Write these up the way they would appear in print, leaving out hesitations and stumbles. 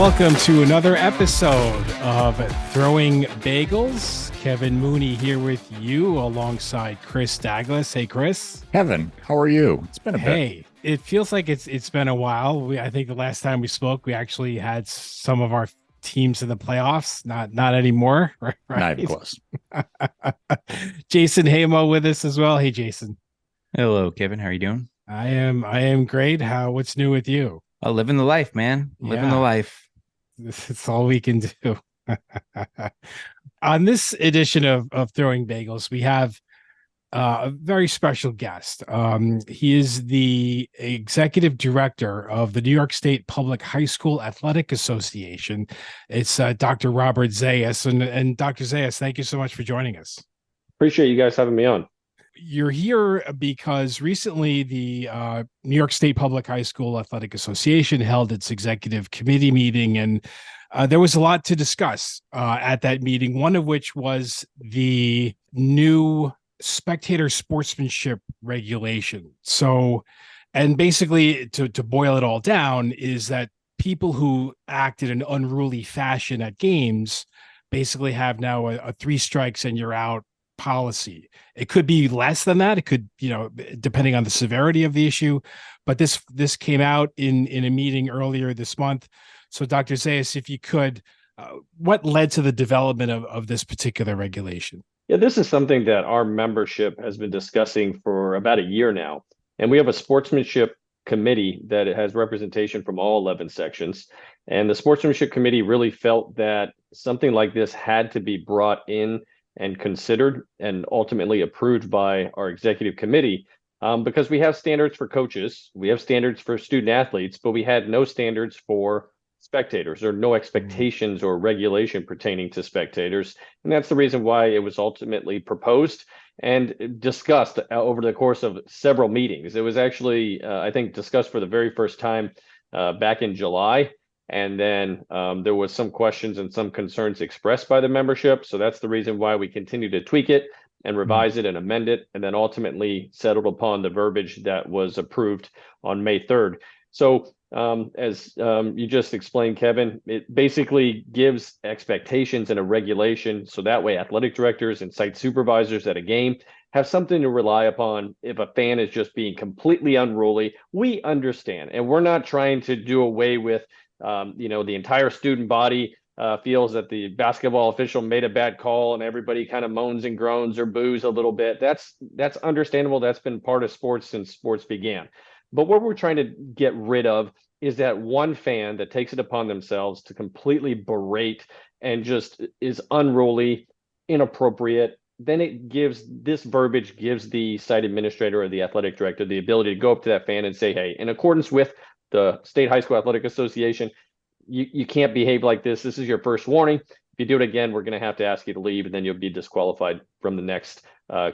welcome to another episode of Throwing Bagels. Kevin Mooney here with you alongside Chris Douglas. Hey, Chris. Kevin, how are you? It's been a bit. Hey, it feels like it's been a while. I think the last time we spoke, we actually had some of our teams in the playoffs. Not anymore, right? Not even close. Jason Hamo with us as well. Hey, Jason. Hello, Kevin. How are you doing? I am great. What's new with you? Living the life, man. Living the life. It's all we can do. On this edition of Throwing Bagels, we have a very special guest. He is the executive director of the New York State Public High School Athletic Association. It's Dr. Robert Zayas. And Dr. Zayas, thank you so much for joining us. Appreciate you guys having me on. You're here because recently the New York State Public High School Athletic Association held its executive committee meeting, and there was a lot to discuss at that meeting, one of which was the new spectator sportsmanship regulation. So, and basically to boil it all down is that people who act in an unruly fashion at games basically have now a 3 strikes and you're out policy. It could be less than that. It could, depending on the severity of the issue. But this came out in a meeting earlier this month. So, Dr. Zayas, if you could, what led to the development of this particular regulation? Yeah, this is something that our membership has been discussing for about a year now. And we have a sportsmanship committee that has representation from all 11 sections. And the sportsmanship committee really felt that something like this had to be brought in and considered and ultimately approved by our executive committee, because we have standards for coaches, we have standards for student athletes, but we had no standards for spectators or no expectations or regulation pertaining to spectators. And that's the reason why it was ultimately proposed and discussed over the course of several meetings. It was actually, I think, discussed for the very first time back in July. And then there was some questions and some concerns expressed by the membership. So that's the reason why we continue to tweak it and revise it and amend it, and then ultimately settled upon the verbiage that was approved on May 3rd. So as you just explained, Kevin, it basically gives expectations and a regulation. So that way athletic directors and site supervisors at a game have something to rely upon if a fan is just being completely unruly. We understand, and we're not trying to do away with the entire student body feels that the basketball official made a bad call and everybody kind of moans and groans or boos a little bit. That's understandable. That's been part of sports since sports began. But what we're trying to get rid of is that one fan that takes it upon themselves to completely berate and just is unruly, inappropriate. Then this verbiage gives the site administrator or the athletic director the ability to go up to that fan and say, hey, in accordance with the State High School Athletic Association, you can't behave like this. This is your first warning. If you do it again, we're going to have to ask you to leave, and then you'll be disqualified from the next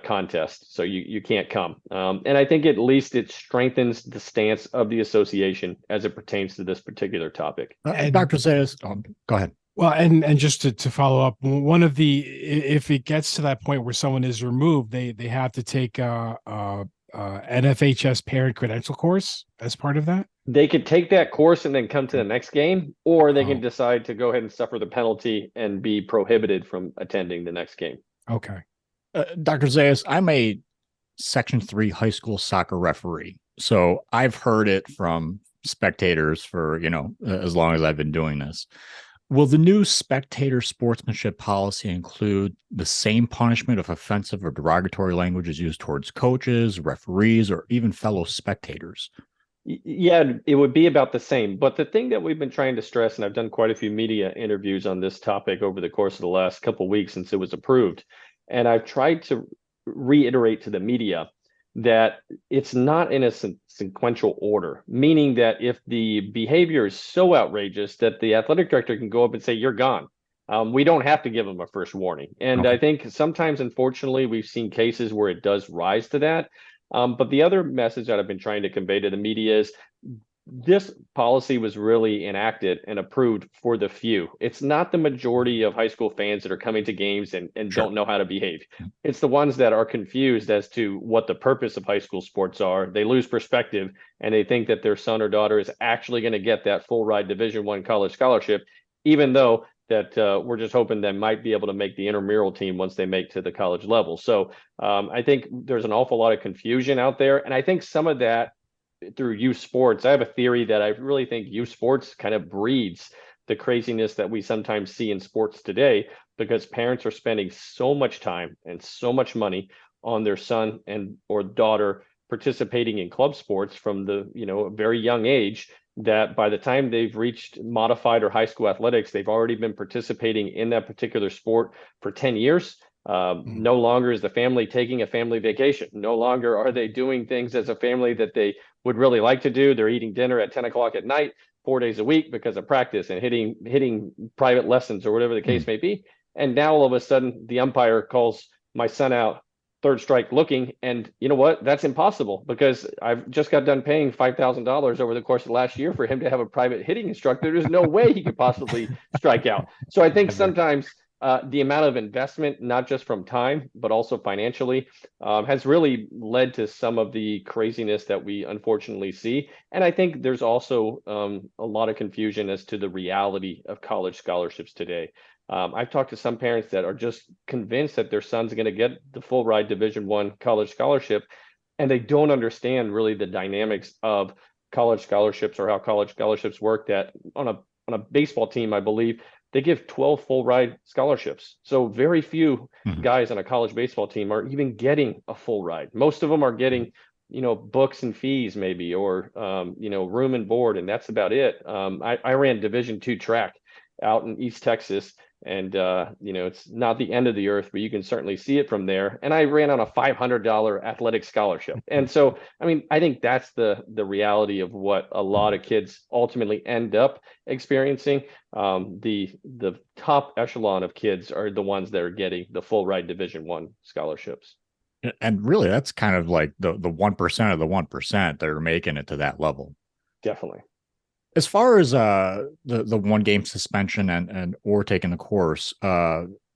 contest. So you can't come. And I think at least it strengthens the stance of the association as it pertains to this particular topic. Dr. Zayas, go ahead. Well, and just to follow up, if it gets to that point where someone is removed, they have to take NFHS parent credential course as part of that? They could take that course and then come to the next game, or they can decide to go ahead and suffer the penalty and be prohibited from attending the next game. Okay. Dr. Zayas, I'm a Section 3 high school soccer referee. So I've heard it from spectators for, as long as I've been doing this. Will the new spectator sportsmanship policy include the same punishment if offensive or derogatory language is used towards coaches, referees, or even fellow spectators? Yeah, it would be about the same. But the thing that we've been trying to stress, and I've done quite a few media interviews on this topic over the course of the last couple of weeks since it was approved, and I've tried to reiterate to the media that it's not in a sequential order, meaning that if the behavior is so outrageous that the athletic director can go up and say, you're gone. We don't have to give them a first warning. And okay. I think sometimes, unfortunately, we've seen cases where it does rise to that. But the other message that I've been trying to convey to the media is this policy was really enacted and approved for the few. It's not the majority of high school fans that are coming to games and Sure. don't know how to behave. It's the ones that are confused as to what the purpose of high school sports are. They lose perspective and they think that their son or daughter is actually going to get that full ride Division I college scholarship, even though that we're just hoping they might be able to make the intramural team once they make to the college level. So I think there's an awful lot of confusion out there. And I think some of that through youth sports. I have a theory that I really think youth sports kind of breeds the craziness that we sometimes see in sports today, because parents are spending so much time and so much money on their son and or daughter participating in club sports from the a very young age, that by the time they've reached modified or high school athletics, they've already been participating in that particular sport for 10 years. No longer is the family taking a family vacation. No longer are they doing things as a family that they would really like to do. They're eating dinner at 10 o'clock at night, 4 days a week because of practice and hitting private lessons or whatever the case may be. And now all of a sudden the umpire calls my son out, third strike looking. And you know what? That's impossible, because I've just got done paying $5,000 over the course of the last year for him to have a private hitting instructor. There's no way he could possibly strike out. So I think sometimes the amount of investment, not just from time, but also financially, has really led to some of the craziness that we unfortunately see. And I think there's also a lot of confusion as to the reality of college scholarships today. I've talked to some parents that are just convinced that their son's going to get the full ride Division I college scholarship, and they don't understand really the dynamics of college scholarships or how college scholarships work. That on a baseball team, I believe they give 12 full ride scholarships. So very few guys on a college baseball team are even getting a full ride. Most of them are getting, books and fees maybe, or, room and board, and that's about it. I ran Division II track out in East Texas, and it's not the end of the earth, but you can certainly see it from there. And I ran on a $500 athletic scholarship. And so, I think that's the reality of what a lot of kids ultimately end up experiencing. The top echelon of kids are the ones that are getting the full ride Division I scholarships. And really, that's kind of like the 1% of the 1% that are making it to that level. Definitely. As far as the 1 game suspension and or taking the course,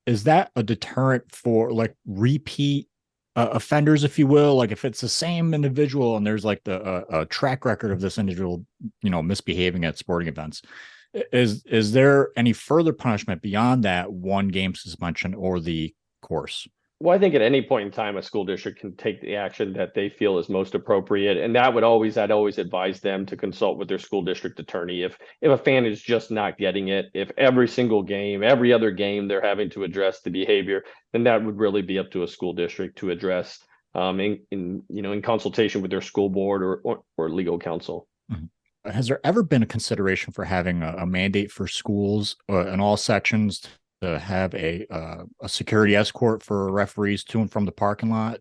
is that a deterrent for like repeat offenders, if you will? Like if it's the same individual and there's like a track record of this individual, misbehaving at sporting events, is there any further punishment beyond that 1 game suspension or the course? Well, I think at any point in time, a school district can take the action that they feel is most appropriate. And I'd always advise them to consult with their school district attorney. If a fan is just not getting it, if every single game, every other game, they're having to address the behavior, then that would really be up to a school district to address in consultation with their school board or legal counsel. Has there ever been a consideration for having a mandate for schools in all sections to have a security escort for referees to and from the parking lot?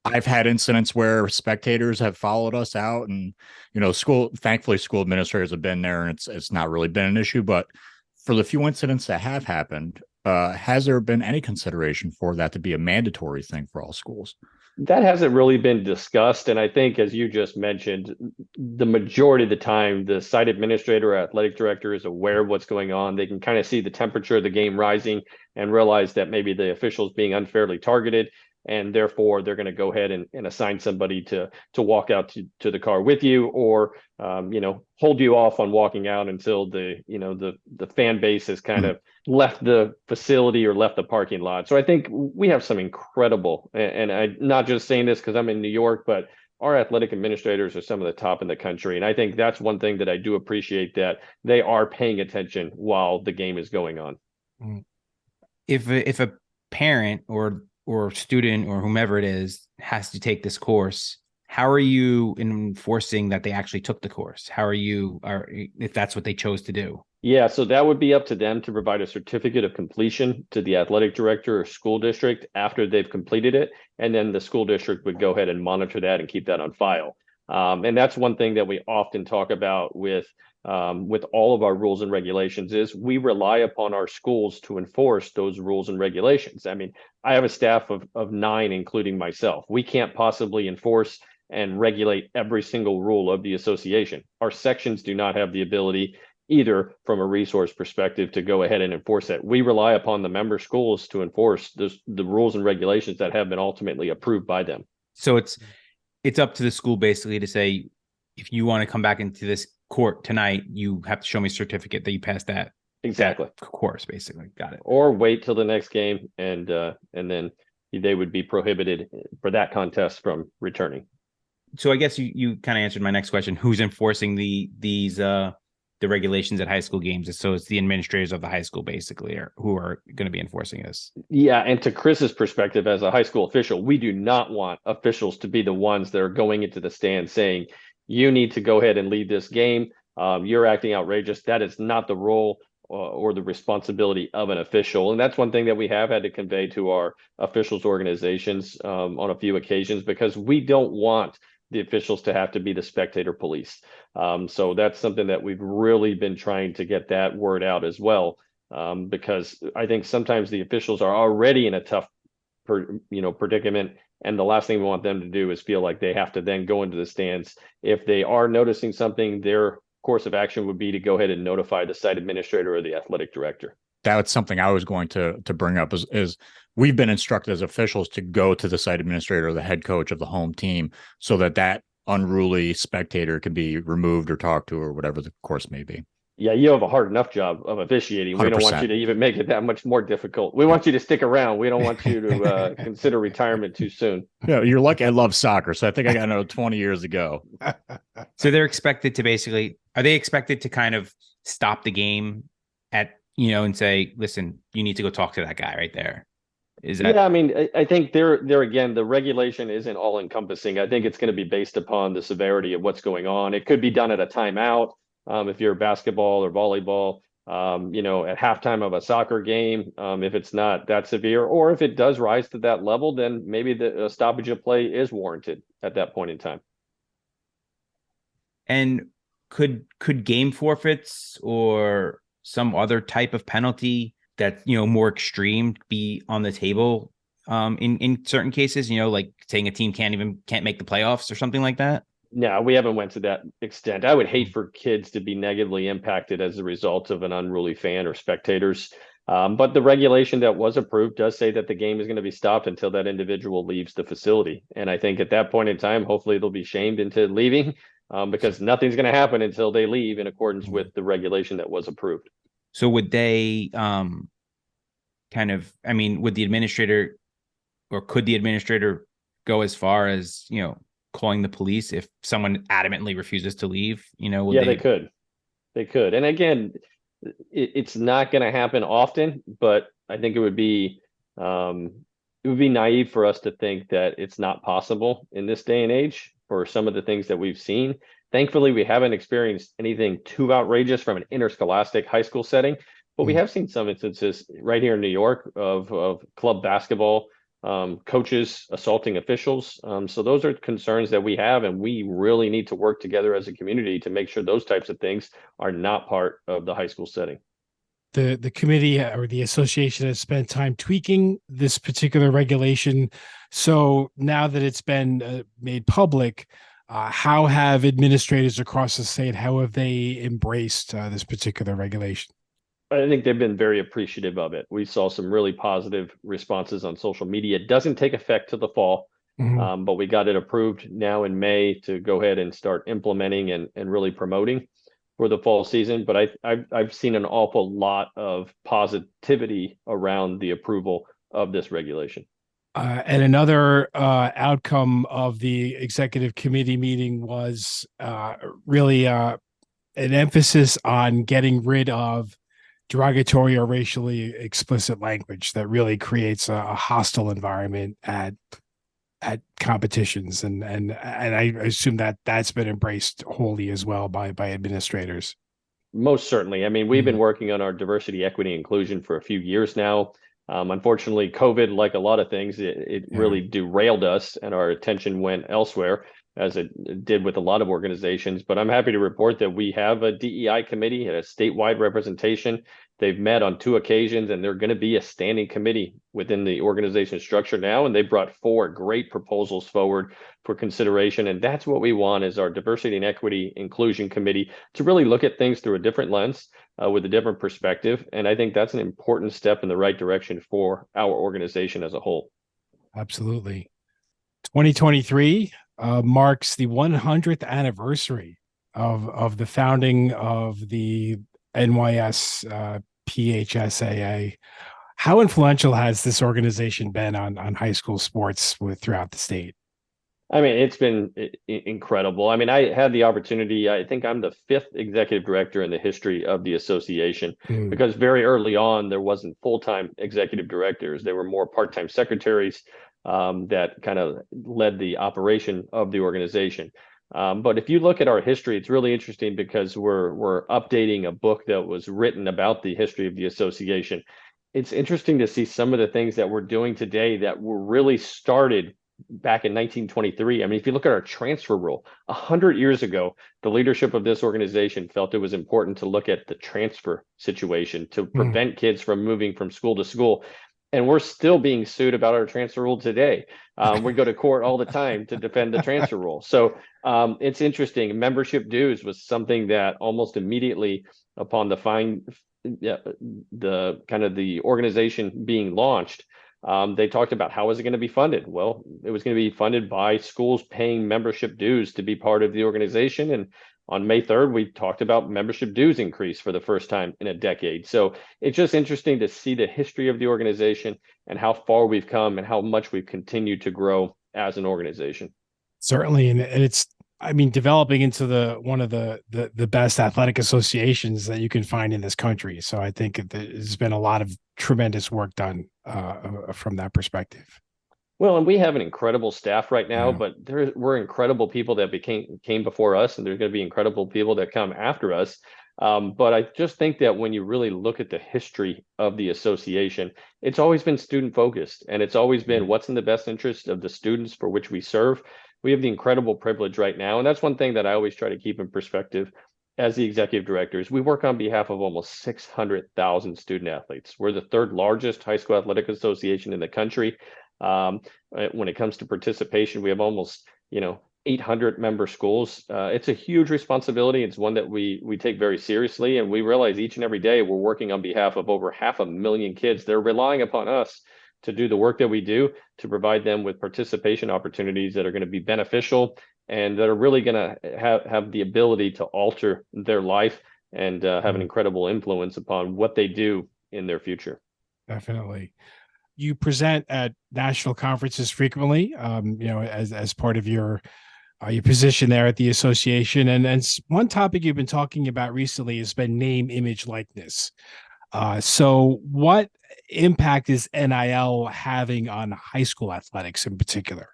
I've had incidents where spectators have followed us out, and thankfully school administrators have been there, and it's not really been an issue. But for the few incidents that have happened, has there been any consideration for that to be a mandatory thing for all schools? That hasn't really been discussed. And I think, as you just mentioned, the majority of the time, the site administrator or athletic director is aware of what's going on. They can kind of see the temperature of the game rising and realize that maybe the official is being unfairly targeted. And therefore, they're going to go ahead and assign somebody to walk out to the car with you, or hold you off on walking out until the fan base has kind of left the facility or left the parking lot. So I think we have some incredible, and I'm not just saying this because I'm in New York, but our athletic administrators are some of the top in the country. And I think that's one thing that I do appreciate, that they are paying attention while the game is going on. If a parent or student or whomever it is has to take this course, how are you enforcing that they actually took the course? If that's what they chose to do? Yeah, so that would be up to them to provide a certificate of completion to the athletic director or school district after they've completed it. And then the school district would go ahead and monitor that and keep that on file. And that's one thing that we often talk about with all of our rules and regulations, is we rely upon our schools to enforce those rules and regulations. I have a staff of 9, including myself. We can't possibly enforce and regulate every single rule of the association. Our sections do not have the ability either from a resource perspective to go ahead and enforce that. We rely upon the member schools to enforce the rules and regulations that have been ultimately approved by them. So it's up to the school basically to say, if you want to come back into this court tonight, you have to show me a certificate that you passed that Exactly. course, basically. Got it. Or wait till the next game, and then they would be prohibited for that contest from returning. So I guess you kind of answered my next question. Who's enforcing these the regulations at high school games? So it's the administrators of the high school basically, or who are going to be enforcing this. Yeah, and to Chris's perspective as a high school official, we do not want officials to be the ones that are going into the stand saying, you need to go ahead and leave this game. You're acting outrageous. That is not the role or the responsibility of an official. And that's one thing that we have had to convey to our officials organizations on a few occasions, because we don't want the officials to have to be the spectator police. So that's something that we've really been trying to get that word out as well, because I think sometimes the officials are already in a tough predicament. And the last thing we want them to do is feel like they have to then go into the stands. If they are noticing something, their course of action would be to go ahead and notify the site administrator or the athletic director. That's something I was going to bring up is we've been instructed as officials to go to the site administrator or the head coach of the home team so that unruly spectator can be removed or talked to or whatever the course may be. Yeah, you have a hard enough job of officiating. 100%. We don't want you to even make it that much more difficult. We want you to stick around. We don't want you to consider retirement too soon. Yeah, you're lucky I love soccer, so I think I got another 20 years ago. So they're expected to are they expected to kind of stop the game at, and say, listen, you need to go talk to that guy right there? Is that? Yeah, I mean, I think there again, the regulation isn't all encompassing. I think it's going to be based upon the severity of what's going on. It could be done at a timeout. If you're basketball or volleyball, at halftime of a soccer game, if it's not that severe, or if it does rise to that level, then maybe the stoppage of play is warranted at that point in time. And could game forfeits or some other type of penalty that, more extreme be on the table in certain cases, like saying a team can't make the playoffs or something like that? No, we haven't went to that extent. I would hate for kids to be negatively impacted as a result of an unruly fan or spectators. But the regulation that was approved does say that the game is going to be stopped until that individual leaves the facility. And I think at that point in time, hopefully they'll be shamed into leaving because nothing's going to happen until they leave in accordance with the regulation that was approved. So would they would the administrator, or could the administrator go as far as, calling the police if someone adamantly refuses to leave? They could. And again, it's not going to happen often, but I think it would be naive for us to think that it's not possible in this day and age for some of the things that we've seen. Thankfully, we haven't experienced anything too outrageous from an interscholastic high school setting, but we have seen some instances right here in New York of club basketball coaches assaulting officials. So those are concerns that we have, and we really need to work together as a community to make sure those types of things are not part of the high school setting. The committee or the association has spent time tweaking this particular regulation. So now that it's been made public, how have administrators across the state, how have they embraced this particular regulation? I think they've been very appreciative of it. We saw some really positive responses on social media. It doesn't take effect till the fall, but we got it approved now in May to go ahead and start implementing and really promoting for the fall season. But I've seen an awful lot of positivity around the approval of this regulation. And another outcome of the executive committee meeting was really an emphasis on getting rid of derogatory or racially explicit language that really creates a hostile environment at competitions, and I assume that that's been embraced wholly as well by administrators. Most certainly. I mean, we've been working on our diversity, equity, inclusion for a few years now. Unfortunately, COVID, like a lot of things, it really derailed us, and our attention went elsewhere. as it did with a lot of organizations. But I'm happy to report that we have a DEI committee and a statewide representation. They've met on 2 occasions, and they're going to be a standing committee within the organization structure now. And they brought 4 great proposals forward for consideration. And that's what we want, is our diversity and equity inclusion committee to really look at things through a different lens, with a different perspective. And I think that's an important step in the right direction for our organization as a whole. Absolutely. 2023 marks the 100th anniversary of the founding of the NYSPHSAA. How influential has this organization been on high school sports throughout the state? I mean, it's been incredible. I mean, I had the opportunity, I think I'm the 5th executive director in the history of the association, because very early on, there wasn't full-time executive directors. There were more part-time secretaries that kind of led the operation of the organization. But if you look at our history, it's really interesting, because we're updating a book that was written about the history of the association. It's interesting to see some of the things that we're doing today that were really started back in 1923. I mean, if you look at our transfer rule, 100 years ago, the leadership of this organization felt it was important to look at the transfer situation to prevent kids from moving from school to school. And we're still being sued about our transfer rule today. We go to court all the time to defend the transfer rule. So it's interesting. Membership dues was something that almost immediately upon the organization being launched, they talked about how is it going to be funded? Well, it was going to be funded by schools paying membership dues to be part of the organization. And on May 3rd, we talked about membership dues increase for the first time in a decade. So it's just interesting to see the history of the organization and how far we've come and how much we've continued to grow as an organization. Certainly. And it's, I mean, developing into one of the best athletic associations that you can find in this country. So I think there's been a lot of tremendous work done from that perspective. Well, and we have an incredible staff right now, but we're incredible people that came before us, and there's going to be incredible people that come after us. But I just think that when you really look at the history of the association, it's always been student focused, and it's always been what's in the best interest of the students for which we serve. We have the incredible privilege right now, and that's one thing that I always try to keep in perspective as the executive directors. We work on behalf of almost 600,000 student athletes. We're the 3rd largest high school athletic association in the country. When it comes to participation, we have almost 800 member schools. It's a huge responsibility. It's one that we take very seriously, and we realize each and every day we're working on behalf of over 500,000 kids. They're relying upon us to do the work that we do, to provide them with participation opportunities that are going to be beneficial and that are really going to have the ability to alter their life and have an incredible influence upon what they do in their future. Definitely. You present at national conferences frequently, as part of your position there at the association. And one topic you've been talking about recently has been name, image, likeness. So what impact is NIL having on high school athletics in particular?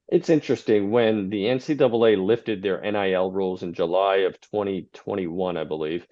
It's interesting. When the NCAA lifted their NIL rules in July of 2021, I believe,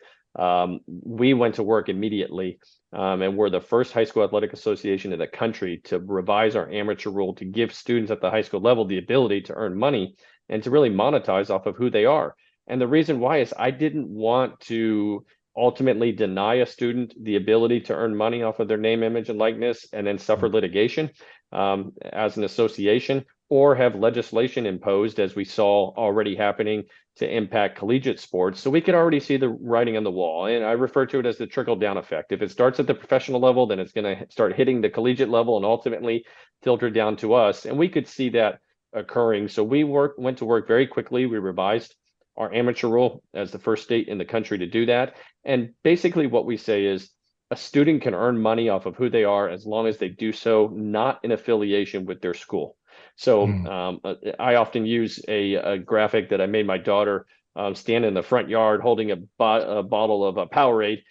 we went to work immediately, and we're the first high school athletic association in the country to revise our amateur rule to give students at the high school level the ability to earn money and to really monetize off of who they are. And the reason why is I didn't want to ultimately deny a student the ability to earn money off of their name, image, and likeness and then suffer litigation as an association, or have legislation imposed, as we saw already happening, to impact collegiate sports. So we could already see the writing on the wall. And I refer to it as the trickle-down effect. If it starts at the professional level, then it's going to start hitting the collegiate level and ultimately filter down to us. And we could see that occurring. So we went to work very quickly. We revised our amateur rule as the first state in the country to do that. And basically what we say is a student can earn money off of who they are as long as they do so not in affiliation with their school. So I often use a graphic that I made my daughter stand in the front yard holding a bottle of a Powerade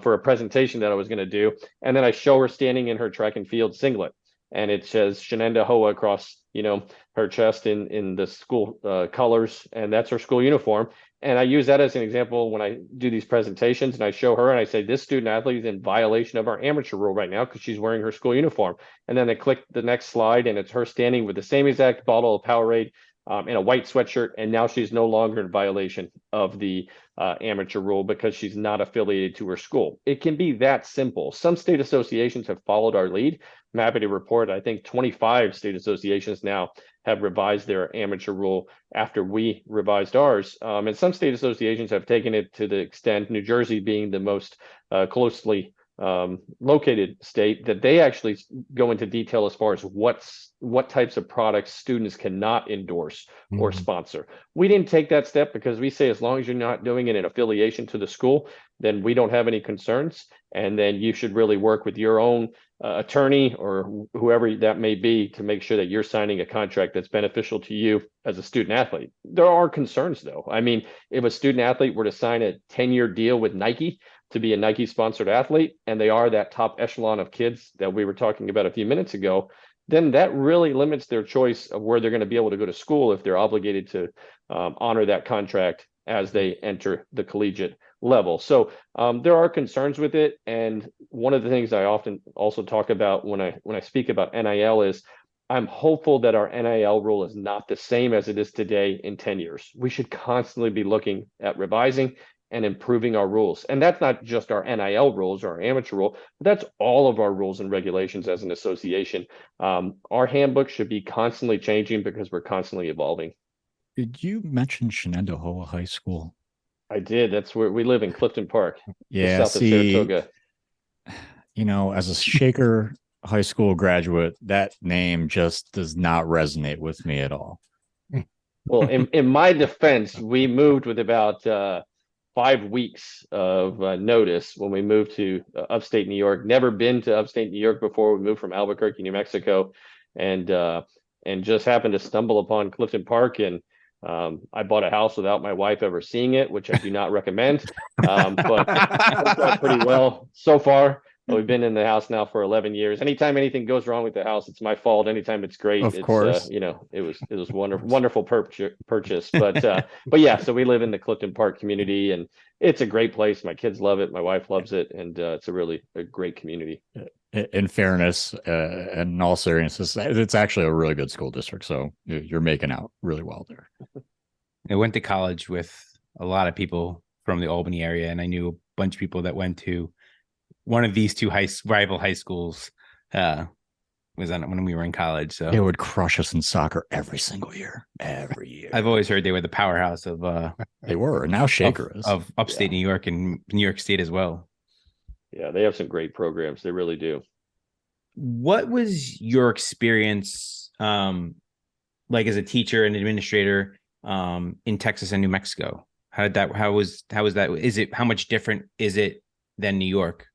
for a presentation that I was going to do. And then I show her standing in her track and field singlet. And it says Shenenda Hoa across, her chest in the school colors. And that's her school uniform. And I use that as an example when I do these presentations, and I show her and I say, this student athlete is in violation of our amateur rule right now because she's wearing her school uniform. And then I click the next slide and it's her standing with the same exact bottle of Powerade in a white sweatshirt, and now she's no longer in violation of the amateur rule because she's not affiliated to her school. It can be that simple. Some state associations have followed our lead. I'm happy to report, I think 25 state associations now have revised their amateur rule after we revised ours. And some state associations have taken it to the extent, New Jersey being the most closely located state, that they actually go into detail as far as what types of products students cannot endorse or sponsor. We didn't take that step because we say as long as you're not doing it in affiliation to the school, then we don't have any concerns. And then you should really work with your own attorney or whoever that may be to make sure that you're signing a contract that's beneficial to you as a student athlete. There are concerns though. I mean, if a student athlete were to sign a 10-year deal with Nike to be a Nike sponsored athlete, and they are that top echelon of kids that we were talking about a few minutes ago, then that really limits their choice of where they're going to be able to go to school if they're obligated to honor that contract as they enter the collegiate level. So there are concerns with it. And one of the things I often also talk about when I speak about NIL is I'm hopeful that our NIL rule is not the same as it is today in 10 years. We should constantly be looking at revising and improving our rules. And that's not just our NIL rules or our amateur rule, but that's all of our rules and regulations as an association. Our handbook should be constantly changing because we're constantly evolving. Did you mention Shenandoah High School? I did. That's where we live in Clifton Park, Yeah, south of Saratoga. You know, as a Shaker high school graduate, that name just does not resonate with me at all. Well, in my defense, we moved with about 5 weeks of notice when we moved to upstate New York. Never been to upstate New York before. We moved from Albuquerque, New Mexico, and just happened to stumble upon Clifton Park. And I bought a house without my wife ever seeing it, which I do not recommend. But it worked out pretty well so far. We've been in the house now for 11 years. Anytime anything goes wrong with the house, it's my fault. Anytime it's great, Of course. It was wonderful purchase. But yeah, so we live in the Clifton Park community, and it's a great place. My kids love it. My wife loves it, and it's a great community. In fairness, and in all seriousness, it's actually a really good school district. So you're making out really well there. I went to college with a lot of people from the Albany area, and I knew a bunch of people that went to one of these two rival high schools. Was on when we were in college. So they would crush us in soccer every single year. Every year. I've always heard they were the powerhouse of they were. Now Shaker is of upstate New York and New York State as well. Yeah, they have some great programs. They really do. What was your experience like as a teacher and administrator in Texas and New Mexico? How was that? How much different is it than New York?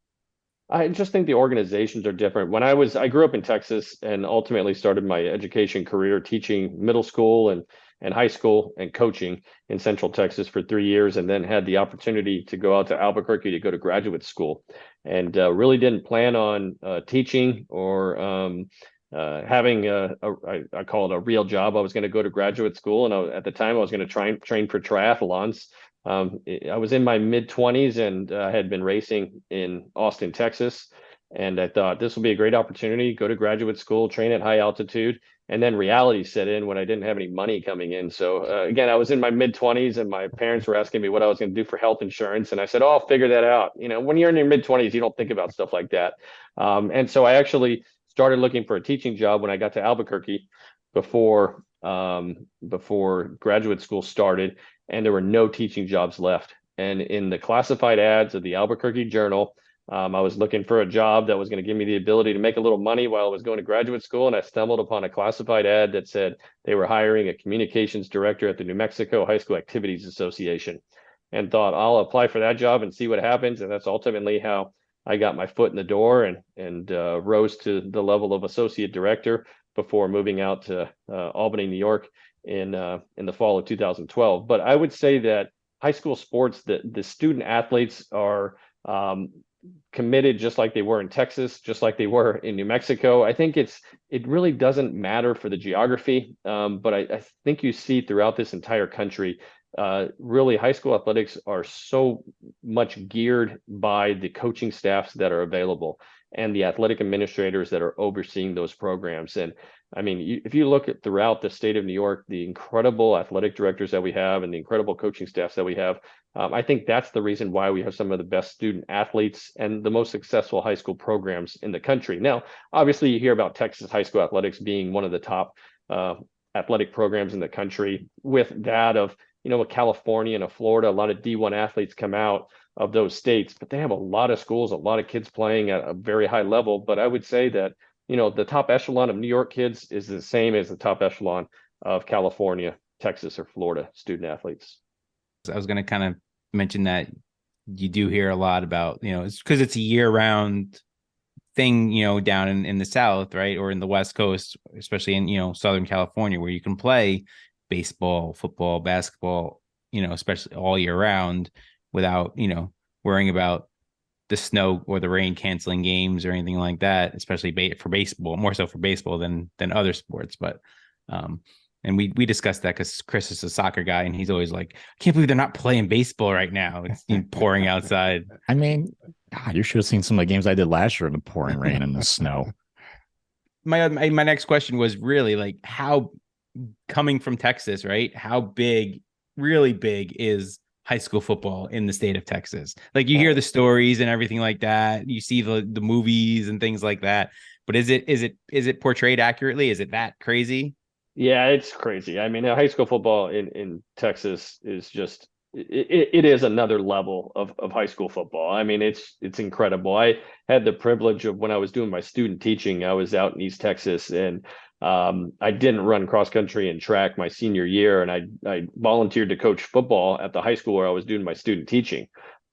I just think the organizations are different. I grew up in Texas and ultimately started my education career teaching middle school and high school and coaching in Central Texas for 3 years, and then had the opportunity to go out to Albuquerque to go to graduate school, and really didn't plan on teaching or having I call it a real job. I was going to go to graduate school, and at the time I was going to train for triathlons. I was in my mid-20s and had been racing in Austin, Texas. And I thought this will be a great opportunity, go to graduate school, train at high altitude. And then reality set in when I didn't have any money coming in. So again, I was in my mid-20s and my parents were asking me what I was going to do for health insurance. And I said, oh, I'll figure that out. You know, when you're in your mid-20s, you don't think about stuff like that. And so I actually started looking for a teaching job when I got to Albuquerque before graduate school started. And there were no teaching jobs left. And in the classified ads of the Albuquerque Journal, I was looking for a job that was going to give me the ability to make a little money while I was going to graduate school. And I stumbled upon a classified ad that said they were hiring a communications director at the New Mexico High School Activities Association, and thought I'll apply for that job and see what happens. And that's ultimately how I got my foot in the door and rose to the level of associate director before moving out to Albany, New York in the fall of 2012. But I would say that high school sports, the student athletes are committed just like they were in Texas, just like they were in New Mexico. I think it really doesn't matter for the geography, but I think you see throughout this entire country, really high school athletics are so much geared by the coaching staffs that are available. and the athletic administrators that are overseeing those programs. And I mean, if you look at throughout the state of New York, the incredible athletic directors that we have and the incredible coaching staffs that we have, I think that's the reason why we have some of the best student athletes and the most successful high school programs in the country. Now, obviously, you hear about Texas high school athletics being one of the top athletic programs in the country, with that of, a California and a Florida. A lot of D1 athletes come out of those states, but they have a lot of schools, a lot of kids playing at a very high level. But I would say that, the top echelon of New York kids is the same as the top echelon of California, Texas, or Florida student athletes. I was going to kind of mention that you do hear a lot about, it's because it's a year-round thing, down in the South, right? Or in the West Coast, especially in, Southern California, where you can play baseball, football, basketball, especially all year round without, worrying about the snow or the rain canceling games or anything like that, especially for baseball, more so for baseball than other sports. But, and we discussed that because Chris is a soccer guy and he's always like, I can't believe they're not playing baseball right now. It's pouring outside. I mean, God, you should have seen some of the games I did last year in the pouring rain and the snow. My next question was really like, how, coming from Texas, right? How big, really big is high school football in the state of Texas? Like, you hear the stories and everything like that. You see the movies and things like that. But is it portrayed accurately? Is it that crazy? Yeah, it's crazy. I mean, high school football in Texas is just, it is another level of high school football. I mean, it's incredible. I had the privilege of, when I was doing my student teaching, I was out in East Texas, and I didn't run cross country and track my senior year, and I volunteered to coach football at the high school where I was doing my student teaching.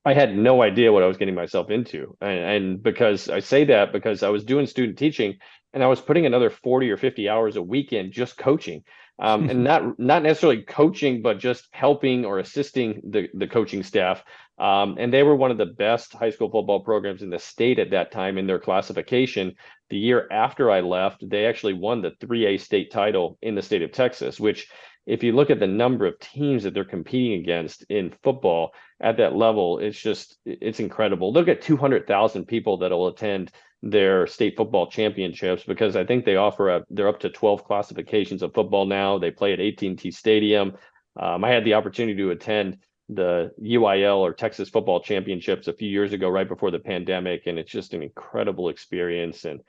I had no idea what I was getting myself into. And because I say that because I was doing student teaching and I was putting another 40 or 50 hours a weekend just coaching, and not necessarily coaching, but just helping or assisting the coaching staff. And they were one of the best high school football programs in the state at that time in their classification. The year after I left, they actually won the 3A state title in the state of Texas, which, if you look at the number of teams that they're competing against in football at that level, it's incredible. Look at 200,000 people that will attend their state football championships, because I think they're up to 12 classifications of football now. They play at AT&T Stadium. I had the opportunity to attend the UIL, or Texas Football Championships, a few years ago, right before the pandemic, and it's just an incredible experience. And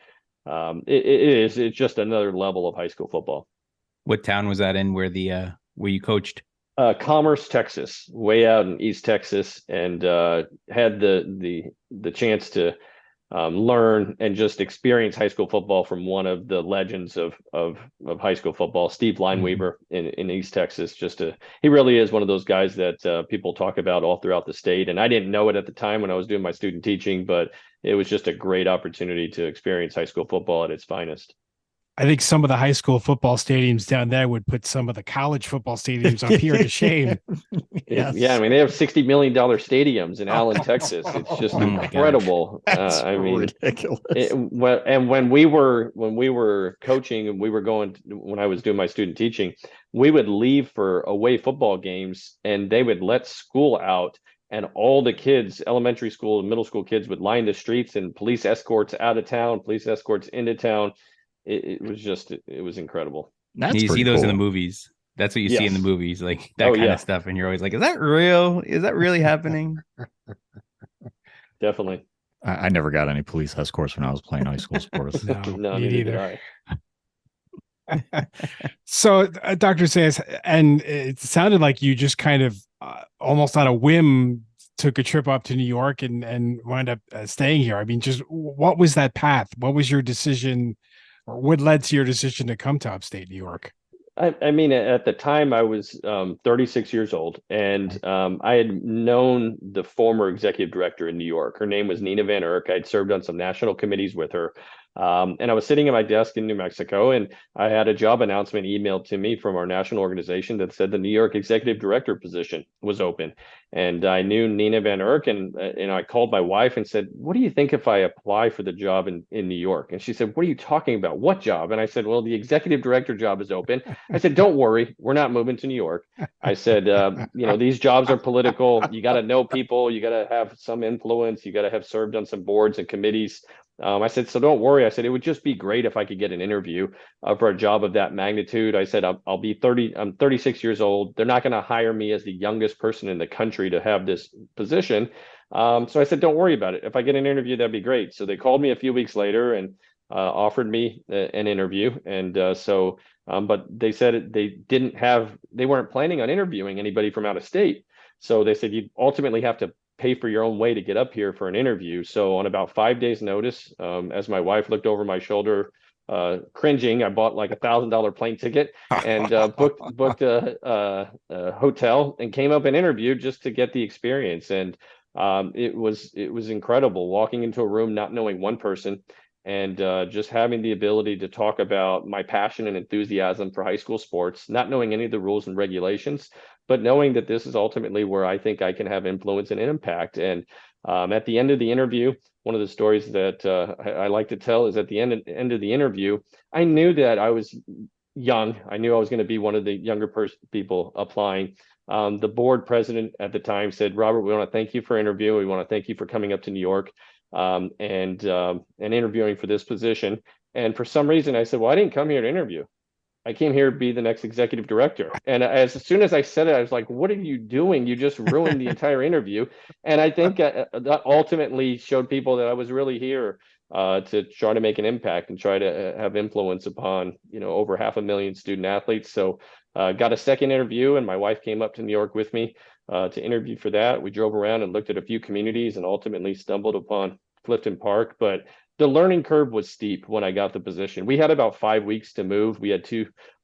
it's just another level of high school football. What town was that in where you coached? Commerce, Texas, way out in East Texas, and had the chance to learn and just experience high school football from one of the legends of high school football, Steve Lineweaver in East Texas. He really is one of those guys that people talk about all throughout the state. And I didn't know it at the time when I was doing my student teaching, but it was just a great opportunity to experience high school football at its finest. I think some of the high school football stadiums down there would put some of the college football stadiums up here to shame. Yes. Yeah, I mean, they have $60 million stadiums in Allen, Texas. It's just incredible. I mean, ridiculous. And when we were coaching, and when I was doing my student teaching, we would leave for away football games, and they would let school out, and all the kids, elementary school and middle school kids, would line the streets, and police escorts out of town, police escorts into town. It was incredible. You see those in the movies. That's what you see in the movies, like that kind of stuff. And you're always like, is that real? Is that really happening? Definitely. I never got any police escorts when I was playing high school sports. No, neither did I. So, Dr. Zayas, and it sounded like you just kind of almost on a whim took a trip up to New York and wound up staying here. I mean, just what was that path? What was your decision, or what led to your decision to come to upstate New York? I mean, at the time I was 36 years old, and I had known the former executive director in New York. Her name was Nina Van Erck. I'd served on some national committees with her. And I was sitting at my desk in New Mexico, and I had a job announcement emailed to me from our national organization that said the New York executive director position was open. And I knew Nina Van Erck, and I called my wife and said, what do you think if I apply for the job in New York? And she said, what are you talking about? What job? And I said, well, the executive director job is open. I said, don't worry, we're not moving to New York. I said, these jobs are political. You got to know people. You got to have some influence. You got to have served on some boards and committees. I said, so don't worry. I said, it would just be great if I could get an interview for a job of that magnitude. I said, I'll be 30. I'm 36 years old. They're not going to hire me as the youngest person in the country to have this position. So I said, don't worry about it. If I get an interview, that'd be great. So they called me a few weeks later and offered me an interview. And but they said they weren't planning on interviewing anybody from out of state. So they said, you ultimately have to pay for your own way to get up here for an interview. So on about 5 days notice, as my wife looked over my shoulder, cringing, I bought like $1,000 plane ticket and booked a hotel and came up and interviewed just to get the experience. And it was incredible walking into a room, not knowing one person, and just having the ability to talk about my passion and enthusiasm for high school sports, not knowing any of the rules and regulations, but knowing that this is ultimately where I think I can have influence and impact. And at the end of the interview, one of the stories that I like to tell is at the end of the interview, I knew that I was young. I knew I was going to be one of the younger people applying. The board president at the time said, Robert, we want to thank you for interviewing. We want to thank you for coming up to New York and interviewing for this position. And for some reason, I said, well, I didn't come here to interview. I came here to be the next executive director. And as soon as I said it, I was like, what are you doing? You just ruined the entire interview. And I think that ultimately showed people that I was really here to try to make an impact and try to have influence upon, over 500,000 student athletes. So got a second interview, and my wife came up to New York with me to interview for that. We drove around and looked at a few communities and ultimately stumbled upon Clifton Park. But the learning curve was steep when I got the position. We had about 5 weeks to move. We had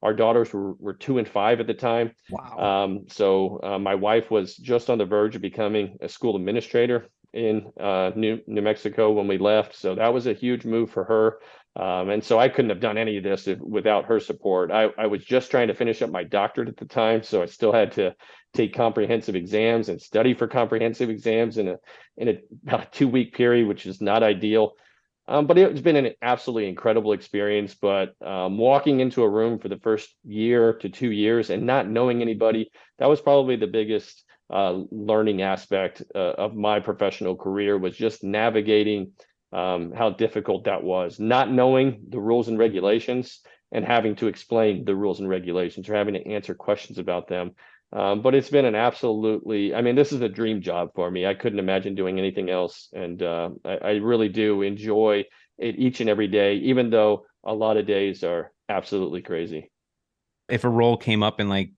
our daughters were 2 and 5 at the time. Wow. So my wife was just on the verge of becoming a school administrator in New Mexico when we left. So that was a huge move for her. And so I couldn't have done any of this without her support. I was just trying to finish up my doctorate at the time. So I still had to take comprehensive exams and study for comprehensive exams in about a 2-week period, which is not ideal. But it's been an absolutely incredible experience. But walking into a room for the first year to 2 years and not knowing anybody, that was probably the biggest learning aspect of my professional career, was just navigating how difficult that was, not knowing the rules and regulations and having to explain the rules and regulations or having to answer questions about them. But it's been this is a dream job for me. I couldn't imagine doing anything else. And I really do enjoy it each and every day, even though a lot of days are absolutely crazy. If a role came up in like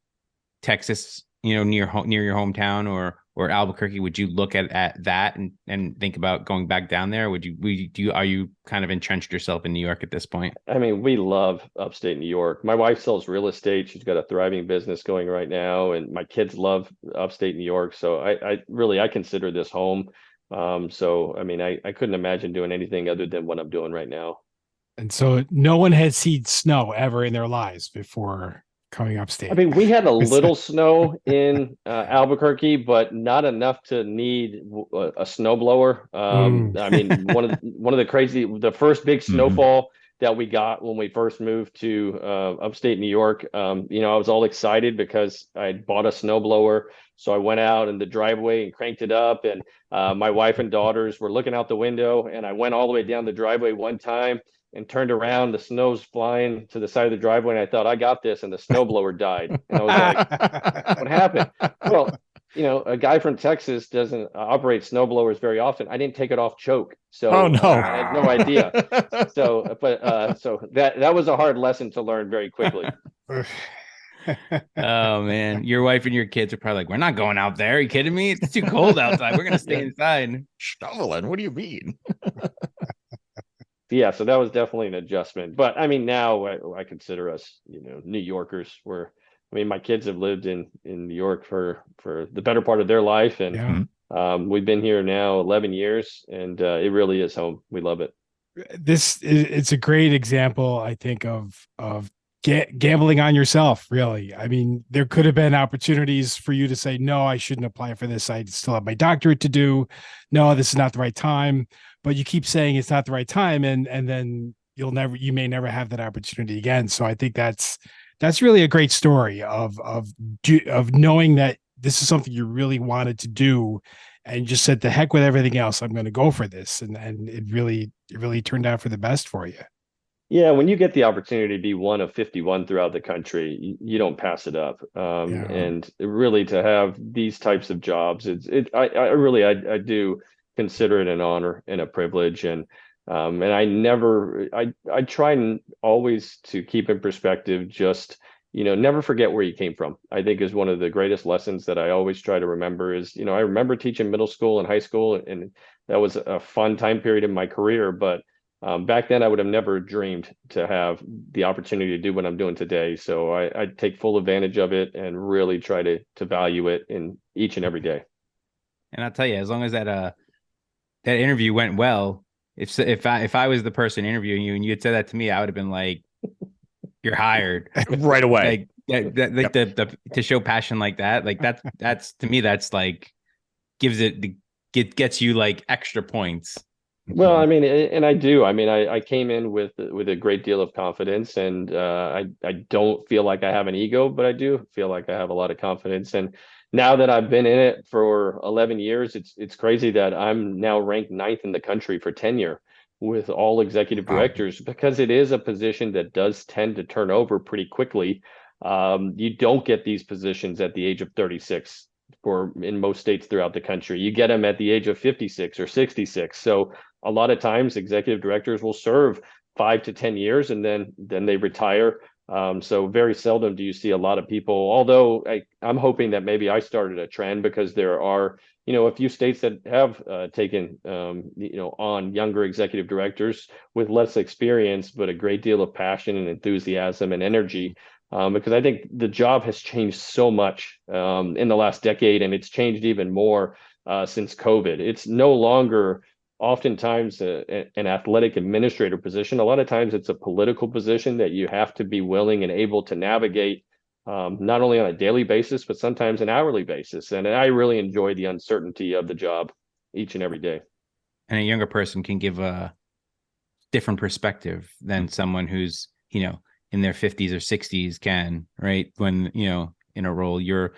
Texas, near your hometown or Albuquerque, would you look at that and think about going back down there? Are you kind of entrenched yourself in New York at this point? I mean, we love upstate New York. My wife sells real estate. She's got a thriving business going right now, and my kids love upstate New York. So I consider this home. So, I mean, I couldn't imagine doing anything other than what I'm doing right now. And so no one had seen snow ever in their lives before coming upstate. I mean, we had a little snow in Albuquerque, but not enough to need a snowblower. I mean, one of the first big snowfall that we got when we first moved to upstate New York. I was all excited because I bought a snowblower. So I went out in the driveway and cranked it up, and my wife and daughters were looking out the window, and I went all the way down the driveway one time and turned around, the snow's flying to the side of the driveway, and I thought, I got this, and the snowblower died. And I was like, what happened? Well, a guy from Texas doesn't operate snowblowers very often. I didn't take it off choke. So I had no idea. So that was a hard lesson to learn very quickly. Oh man, your wife and your kids are probably like, we're not going out there. Are you kidding me? It's too cold outside. We're going to stay inside. Shoveling. What do you mean? Yeah, so that was definitely an adjustment. But I mean, now I consider us, New Yorkers. My kids have lived in New York for the better part of their life, and we've been here now 11 years, and it really is home. We love it. It's a great example, I think, of gambling on yourself. Really, I mean, there could have been opportunities for you to say, no, I shouldn't apply for this. I still have my doctorate to do. No, this is not the right time. But you keep saying it's not the right time, and then you may never have that opportunity again. So I think that's really a great story of knowing that this is something you really wanted to do, and just said, the heck with everything else, I'm going to go for this. And it really turned out for the best for you. Yeah, when you get the opportunity to be one of 51 throughout the country, you don't pass it up. Yeah. And really to have these types of jobs, I do consider it an honor and a privilege. And I try and always to keep in perspective, just, never forget where you came from. I think is one of the greatest lessons that I always try to remember is, I remember teaching middle school and high school, and that was a fun time period in my career. But back then, I would have never dreamed to have the opportunity to do what I'm doing today. So I take full advantage of it and really try to value it in each and every day. And I'll tell you, as long as that interview went well, if I was the person interviewing you and you had said that to me, I would have been like, "You're hired right away." Like to show passion like that, like that's to me, that's like gets you like extra points. Well, I mean, and I do. I mean, I came in with a great deal of confidence, and I don't feel like I have an ego, but I do feel like I have a lot of confidence. And now that I've been in it for 11 years, it's crazy that I'm now ranked 9th in the country for tenure with all executive directors, because it is a position that does tend to turn over pretty quickly. You don't get these positions at the age of 36 in most states throughout the country. You get them at the age of 56 or 66. So a lot of times executive directors will serve 5 to 10 years and then they retire. So very seldom do you see a lot of people, although I'm hoping that maybe I started a trend, because there are, a few states that have taken, on younger executive directors with less experience, but a great deal of passion and enthusiasm and energy. Because I think the job has changed so much in the last decade, and it's changed even more since COVID. It's no longer oftentimes an athletic administrator position. A lot of times it's a political position that you have to be willing and able to navigate, not only on a daily basis, but sometimes an hourly basis. And I really enjoy the uncertainty of the job each and every day. And a younger person can give a different perspective than someone who's, in their 50s or 60s can, right? When, in a role, you're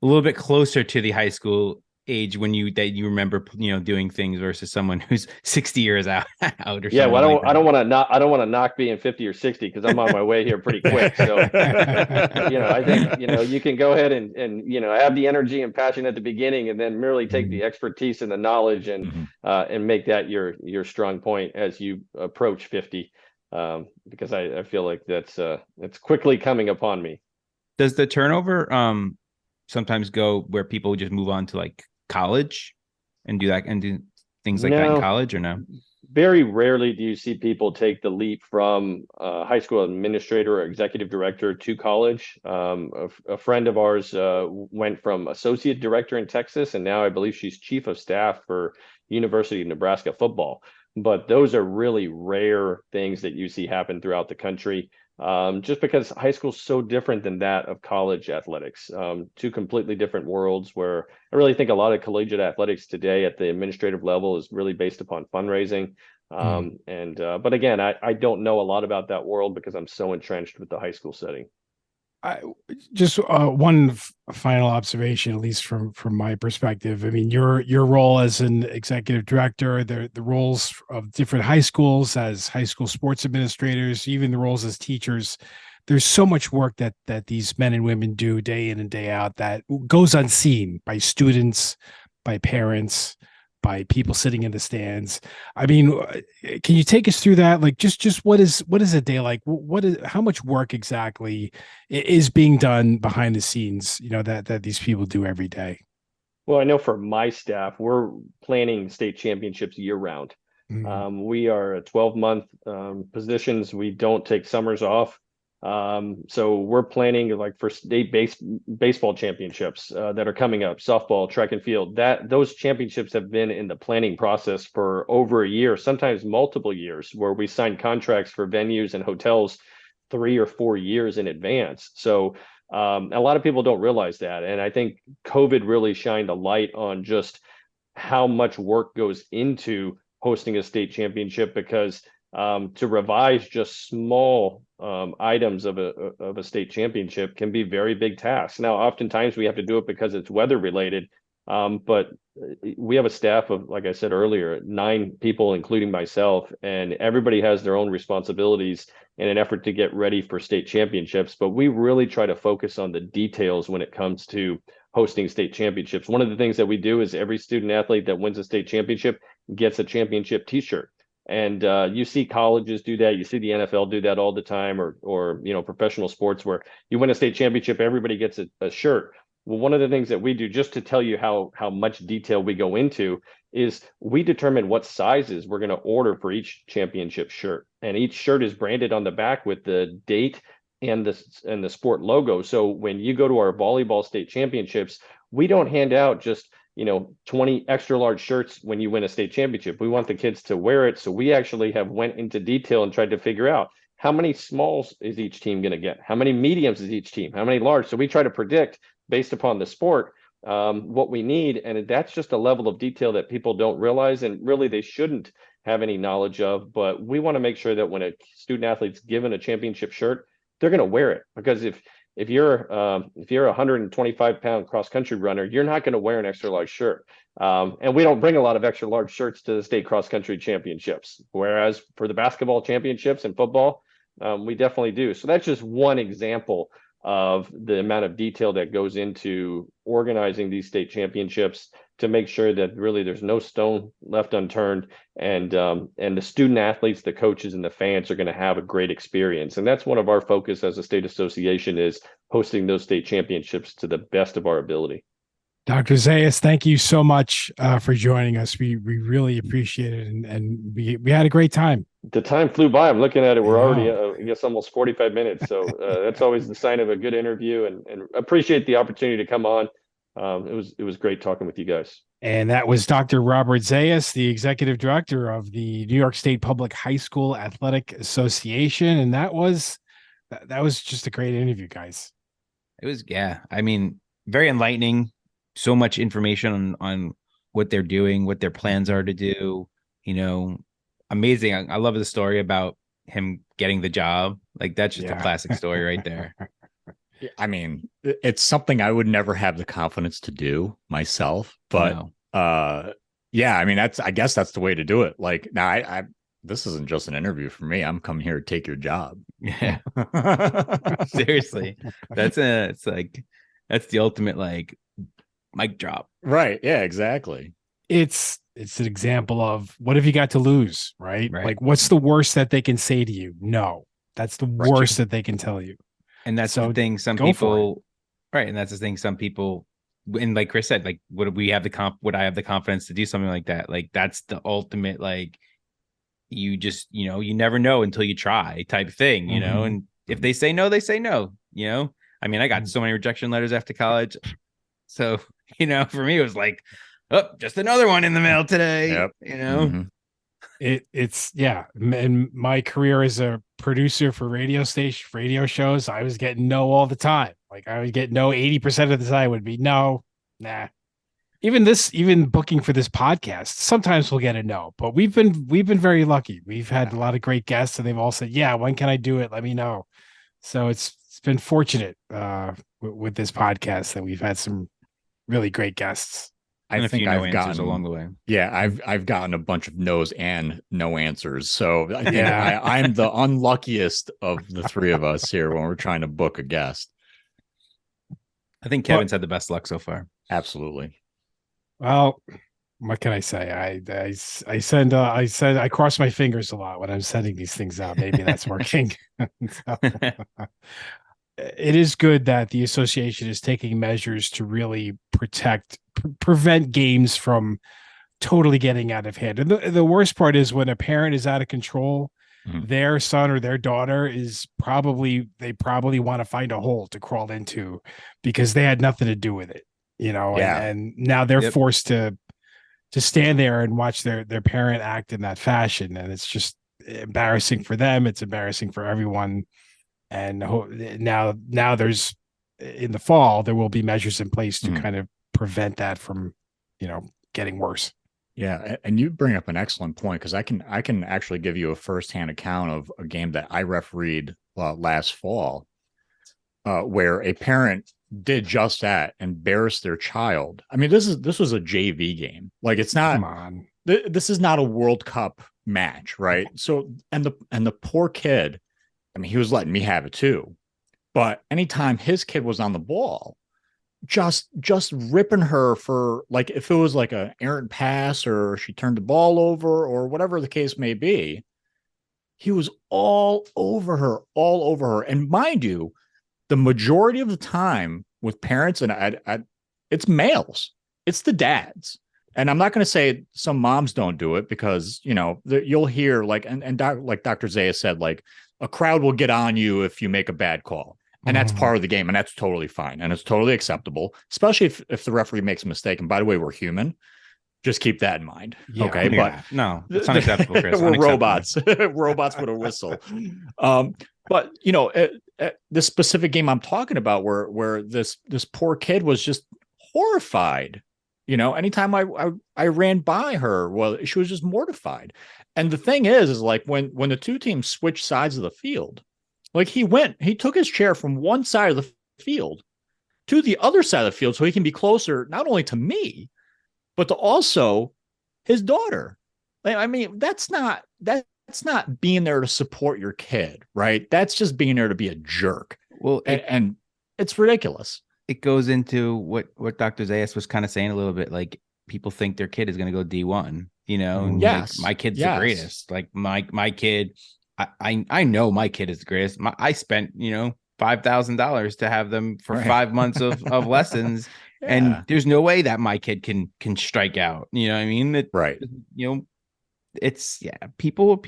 a little bit closer to the high school age when you remember, doing things versus someone who's 60 years out or yeah. Well, I don't want to knock being 50 or 60, because I'm on my way here pretty quick. So, I think, you can go ahead and have the energy and passion at the beginning, and then merely take the expertise and the knowledge and make that your strong point as you approach 50. Because I feel like it's quickly coming upon me. Does the turnover sometimes go where people just move on to like college and do things like that in college, or no? Very rarely do you see people take the leap from high school administrator or executive director to college. A friend of ours went from associate director in Texas, and now I believe she's chief of staff for University of Nebraska football. But those are really rare things that you see happen throughout the country, just because high school is so different than that of college athletics. Two completely different worlds, where I really think a lot of collegiate athletics today at the administrative level is really based upon fundraising. But again, I don't know a lot about that world because I'm so entrenched with the high school setting. Just one final observation, at least from my perspective. I mean, your role as an executive director, the roles of different high schools as high school sports administrators, even the roles as teachers. There's so much work that these men and women do day in and day out that goes unseen by students, by parents, by people sitting in the stands. I mean, can you take us through that? Like, just what is a day like? How much work exactly is being done behind the scenes, that these people do every day? Well, I know for my staff, we're planning state championships year round. We are a 12-month positions. We don't take summers off. So we're planning like for state baseball championships that are coming up, softball, track and field. Those championships have been in the planning process for over a year, sometimes multiple years, where we sign contracts for venues and hotels 3 or 4 years in advance. So a lot of people don't realize that. And I think COVID really shined a light on just how much work goes into hosting a state championship, because to revise just small items of a state championship can be very big tasks. Now, oftentimes we have to do it because it's weather related, But we have a staff of, like I said earlier, 9 people, including myself, and everybody has their own responsibilities in an effort to get ready for state championships. But we really try to focus on the details when it comes to hosting state championships. One of the things that we do is every student athlete that wins a state championship gets a championship t-shirt. And you see colleges do that. You see the NFL do that all the time, or professional sports where you win a state championship, everybody gets a shirt. Well, one of the things that we do, just to tell you how much detail we go into, is we determine what sizes we're going to order for each championship shirt, and each shirt is branded on the back with the date and the sport logo. So when you go to our volleyball state championships, we don't hand out just 20 extra large shirts when you win a state championship. We want the kids to wear it. So we actually have went into detail and tried to figure out how many smalls is each team going to get, how many mediums is each team, how many large. So we try to predict based upon the sport what we need. And that's just a level of detail that people don't realize, and really they shouldn't have any knowledge of. But we want to make sure that when a student athlete's given a championship shirt, they're going to wear it. Because if you're a 125-pound cross-country runner, you're not going to wear an extra large shirt. And we don't bring a lot of extra large shirts to the state cross-country championships. Whereas for the basketball championships and football, we definitely do. So that's just one example of the amount of detail that goes into organizing these state championships to make sure that really there's no stone left unturned, and the student athletes, the coaches, and the fans are going to have a great experience. And that's one of our focus as a state association, is hosting those state championships to the best of our ability. Dr. Zayas, thank you so much for joining us. We really appreciate it, and we had a great time. The time flew by. I'm looking at it. We're already, I guess, almost 45 minutes. So that's always the sign of a good interview, and appreciate the opportunity to come on. It was great talking with you guys. And that was Dr. Robert Zayas, the executive director of the New York State Public High School Athletic Association. And that was just a great interview, guys. It was, yeah. I mean, very enlightening. So much information on what they're doing, what their plans are to do. Amazing. I love the story about him getting the job. Like, that's just a classic story right there. I mean, it's something I would never have the confidence to do myself, but I mean, I guess that's the way to do it. Like, now I this isn't just an interview for me. I'm coming here to take your job. Yeah. Seriously. That's the ultimate, like, mic drop. Right. Yeah, exactly. It's an example of, what have you got to lose, right? Like, what's the worst that they can say to you? No, that's the worst that they can tell you. And that's the thing. Some people, right. And that's the thing. Some people, and like Chris said, like, would I have the confidence to do something like that? Like, that's the ultimate, like, you just, you never know until you try type thing, and if they say no, they say no, I mean, I got so many rejection letters after college. So, for me, it was like, oh, just another one in the mail today. Yep. It's and my career as a producer for radio shows, I was getting no all the time. Like, I would get no 80% of the time would be no, nah. Even booking for this podcast, sometimes we'll get a no, but we've been very lucky. We've had a lot of great guests, and they've all said, yeah, when can I do it? Let me know. So it's been fortunate with this podcast that we've had some really great guests. I think I've gotten along the way. Yeah, I've gotten a bunch of no's and no answers. So I think I'm the unluckiest of the three of us here when we're trying to book a guest. I think Kevin's had the best luck so far. Absolutely. Well, what can I say? I cross my fingers a lot when I'm sending these things out. Maybe that's working. It is good that the association is taking measures to really prevent games from totally getting out of hand. And the worst part is when a parent is out of control, their son or their daughter they probably want to find a hole to crawl into because they had nothing to do with it, and now they're forced to stand there and watch their parent act in that fashion. And it's just embarrassing for them. It's embarrassing for everyone. And now there's, in the fall, there will be measures in place to kind of prevent that from, getting worse. Yeah. And you bring up an excellent point, because I can actually give you a firsthand account of a game that I refereed last fall, where a parent did just that, embarrassed their child. I mean, this was a JV game. Like, it's not. Come on. This is not a World Cup match, right? So, and the poor kid, I mean, he was letting me have it too. But anytime his kid was on the ball, just ripping her for, like, if it was like an errant pass or she turned the ball over or whatever the case may be, he was all over her. And mind you, the majority of the time with parents, and it's males, it's the dads. And I'm not going to say some moms don't do it, because, you know, you'll hear like, like Dr. Zayas said, like, a crowd will get on you if you make a bad call. And that's part of the game, and that's totally fine, and it's totally acceptable, especially if the referee makes a mistake. And by the way, we're human. Just keep that in mind. Yeah. Okay. Yeah. But no, it's unacceptable, Chris. we're Unacceptable. robots. Robots with a whistle. But, you know, this specific game I'm talking about, where this poor kid was just horrified. You know, anytime I ran by her, well, she was just mortified. And the thing is like, when the two teams switched sides of the field, like, he took his chair from one side of the field to the other side of the field so he can be closer, not only to me, but to also his daughter. I mean, that's not being there to support your kid, right? That's just being there to be a jerk. Well, And it's ridiculous. it goes into what Dr. Zayas was kind of saying a little bit. Like, people think their kid is going to go D1, you know? And Yes. like, my kid's the greatest. Like, my kid, I know my kid is the greatest. I spent, you know, $5,000 to have them for 5 months of lessons. Yeah. And there's no way that my kid can strike out. You know what I mean? Right. You know, people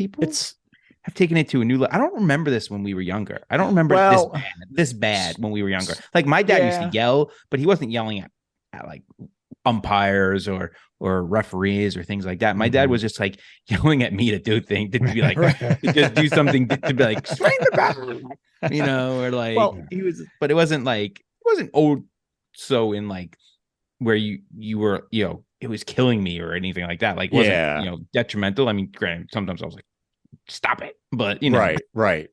have taken it to a new level. I don't remember this when we were younger. I don't remember this bad when we were younger. Like, my dad used to yell, but he wasn't yelling at like umpires or referees or things like that. My dad was just like yelling at me to do things, to be like, to just do something, to be like, swing the bat, you know, or like, but it wasn't old. So in like where you were, you know, it was killing me or anything like that. Like, wasn't, you know, detrimental. I mean, granted, sometimes I was like, stop it, but, you know, right.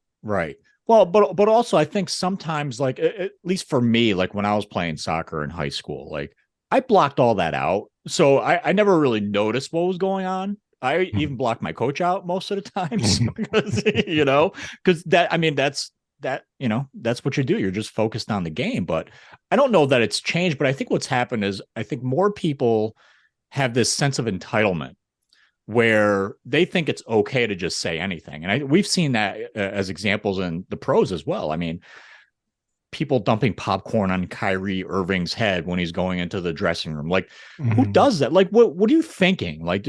Well, but also I think sometimes, like, at least for me, like when I was playing soccer in high school, like, I blocked all that out. So I never really noticed what was going on. I even blocked my coach out most of the times, because, you know, because that, you know, that's what you do. You're just focused on the game. But I don't know that it's changed. But I think what's happened is, I think more people have this sense of entitlement where they think it's okay to just say anything. And we've seen that as examples in the pros as well. I mean, people dumping popcorn on Kyrie Irving's head when he's going into the dressing room. Like, who does that? Like, what are you thinking? Like,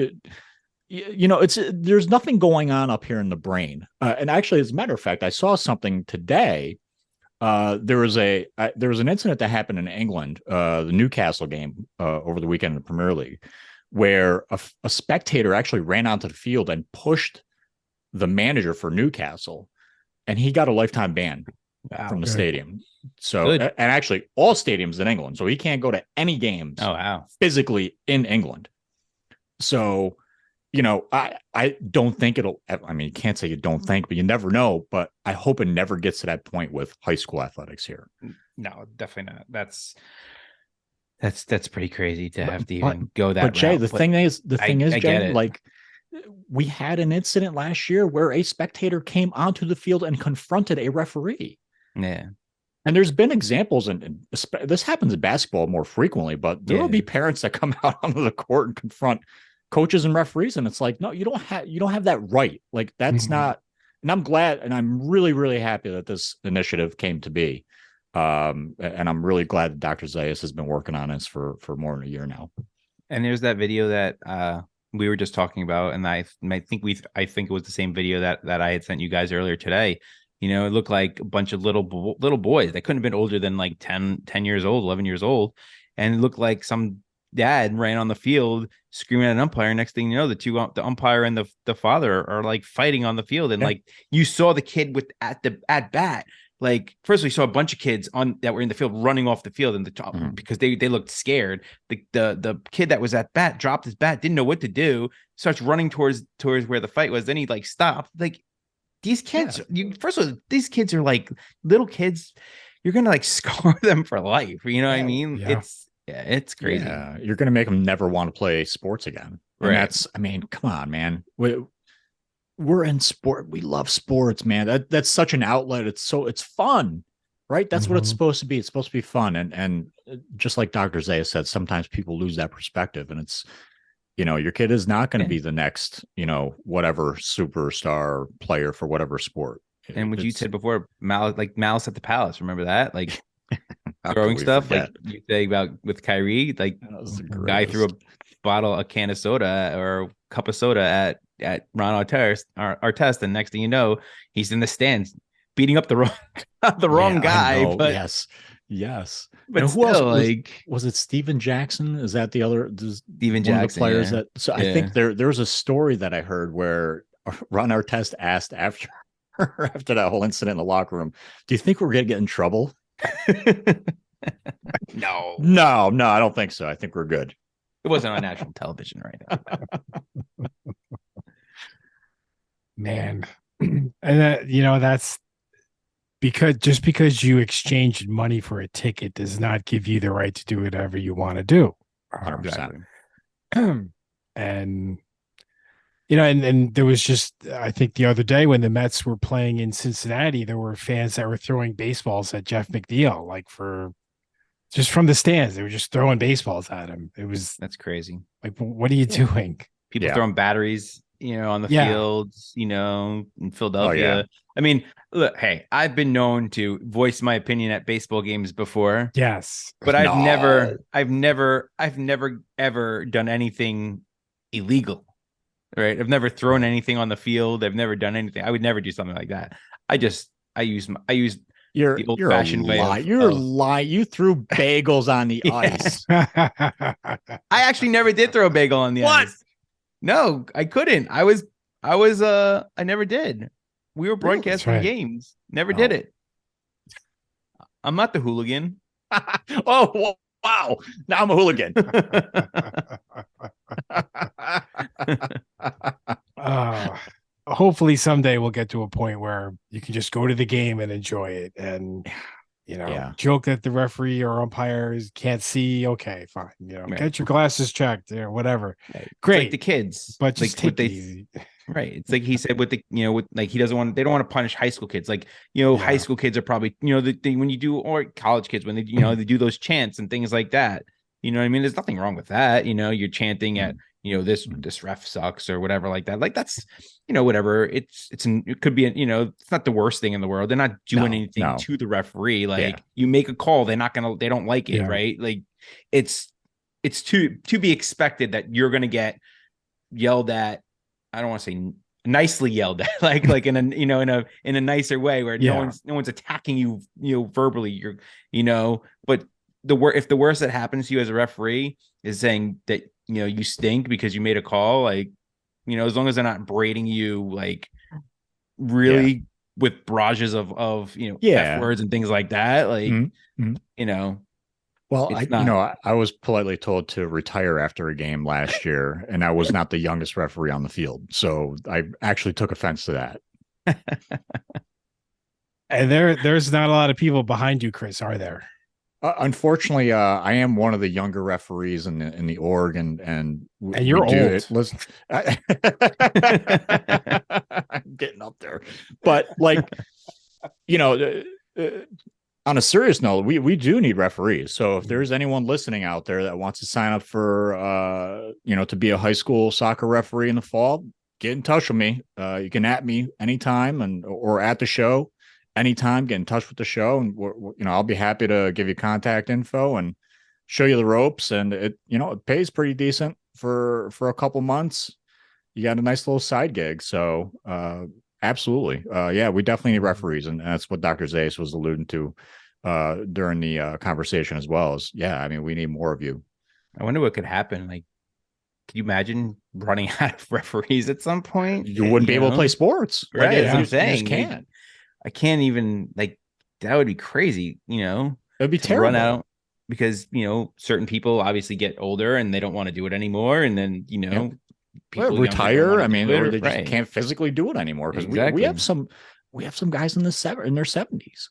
you know, there's nothing going on up here in the brain. And actually, as a matter of fact, I saw something today. There was an incident that happened in England, the Newcastle game over the weekend in the Premier League, where a spectator actually ran onto the field and pushed the manager for Newcastle, and he got a lifetime ban from the stadium. So, and actually all stadiums in England. So he can't go to any games physically in England. So, you know, I don't think I mean, you can't say you don't think, but you never know. But I hope it never gets to that point with high school athletics here. No, definitely not. That's pretty crazy to have to even go that route. Jay, the thing is, Jay, it. like, we had an incident last year where a spectator came onto the field and confronted a referee. Yeah. And there's been examples, and this happens in basketball more frequently, but there will be parents that come out onto the court and confront coaches and referees. And it's like, no, you don't have that right. Like, that's not, and I'm glad, and I'm really, really happy that this initiative came to be. And I'm really glad that Dr. Zayas has been working on this for more than a year now. And there's that video that we were just talking about, and I think it was the same video that I had sent you guys earlier today. You know, it looked like a bunch of little boys. They couldn't have been older than like 10 years old, 11 years old. And it looked like some dad ran on the field screaming at an umpire. Next thing you know, the umpire and the father are like fighting on the field. And like, you saw the kid at bat. Like, first we saw a bunch of kids that were in the field running off the field in the top because they looked scared. The kid that was at bat dropped his bat, didn't know what to do, starts running towards where the fight was. Then he like stopped. Like, these kids, first of all, these kids are like little kids. you're gonna like scar them for life. You know what I mean? Yeah. It's crazy. Yeah, you're going to make them never want to play sports again. And Right. that's, I mean, come on, man. We're in sport. We love sports, man. That's such an outlet. It's fun, right? That's what it's Mhm. supposed to be. It's supposed to be fun. And just like Dr. Zayas said, sometimes people lose that perspective, and it's, your kid is not going to be the next, whatever superstar player for whatever sport. And what you said before, Malice at the Palace, remember that? Like How throwing could we stuff, forget? like you say about with Kyrie, like That was the guy threw greatest. a can of soda or a cup of soda at Ron Artest, and next thing you know, he's in the stands beating up the wrong Yeah, I guy. know. But Yes. but And who else still, like was it? Steven Jackson? Is that the other? Steven one of the Jackson, players yeah. that? So I think there's a story that I heard where Ron Artest asked after that whole incident in the locker room, "Do you think we're gonna get in trouble?" No, No, I don't think so. I think we're good. it wasn't on national television, right? Man. And that's because you exchanged money for a ticket does not give you the right to do whatever you want to do. 100%. And and there was just, I think the other day when the Mets were playing in Cincinnati, there were fans that were throwing baseballs at Jeff McNeil, like just from the stands. They were just throwing baseballs at him. That's crazy. Like, what are you doing? People throwing batteries, on the Yeah. fields, in Philadelphia. Oh, yeah. I mean, look, hey, I've been known to voice my opinion at baseball games before, Yes. but I've No. never ever done anything illegal, right? I've never thrown anything on the field. I've never done anything. I would never do something like that. I use You're the a old-fashioned way lie. of- You're of- lying. You threw bagels on the ice. I actually never did throw a bagel on the What? ice. No, I couldn't. I never did. We were broadcasting right. games. Never did Oh. it. I'm not the hooligan. Oh, wow. Now I'm a hooligan. Hopefully someday we'll get to a point where you can just go to the game and enjoy it, and Yeah. joke that the referee or umpires can't see. Okay, fine. Right. Get your glasses checked, whatever. Right. It's Great. like the kids, But just like take it easy. right. It's like he said with the, with like they don't want to punish high school kids. Like, Yeah. high school kids are probably, when you do, or college kids, when they, they do those chants and things like that. You know what I mean? There's nothing wrong with that. You're chanting at, this ref sucks or whatever like that. Like that's, whatever. It could be, it's not the worst thing in the world. They're not doing anything to the referee. Like you make a call, they don't like it. Yeah. Right. Like it's to be expected that you're going to get yelled at. I don't want to say nicely yelled at, like in a in a nicer way where no one's attacking you, verbally. But if the worst that happens to you as a referee is saying that you stink because you made a call, like as long as they're not braiding you like really with barrages of F words and things like that, like Well, I was politely told to retire after a game last year, and I was not the youngest referee on the field, so I actually took offense to that. And there's not a lot of people behind you, Chris, are there? Unfortunately, I am one of the younger referees in the org, and you're old. Listen, I'm getting up there, but like on a serious note, we do need referees. So if there's anyone listening out there that wants to sign up for to be a high school soccer referee in the fall, get in touch with me. You can at me anytime or at the show anytime. Get in touch with the show, and I'll be happy to give you contact info and show you the ropes. And it pays pretty decent for a couple months. You got a nice little side gig. So absolutely. We definitely need referees. And that's what Dr. Zayas was alluding to during the conversation as well. We need more of you. I wonder what could happen. Like, can you imagine running out of referees at some point? You wouldn't be able to play sports. Right. That's what I'm saying. You just can't. I can't even, like, that would be crazy, It'd be terrible. Run out because, certain people obviously get older and they don't want to do it anymore. And then, people retire. Or they just right. can't physically do it anymore. Because exactly. we have some guys in their 70s.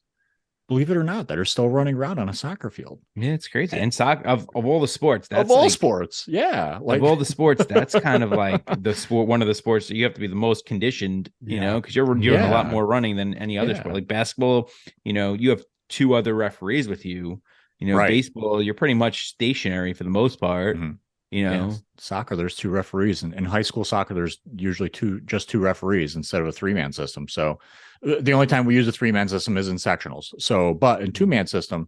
believe it or not, that are still running around on a soccer field. Yeah, it's crazy. And soccer of all the sports, that's Of all like, sports, yeah. Like of all the sports, that's kind of like the sport, one of the sports that you have to be the most conditioned, you know, because you're doing a lot Yeah. more running than any other sport. Like basketball, you know, you have two other referees with you. You know, Right. baseball, you're pretty much stationary for the most part. Mhm. You know, Yeah. Soccer, there's two referees, and in high school soccer, there's usually just two referees instead of a 3-man system. So the only time we use a 3-man system is in sectionals. So, but in 2-man system,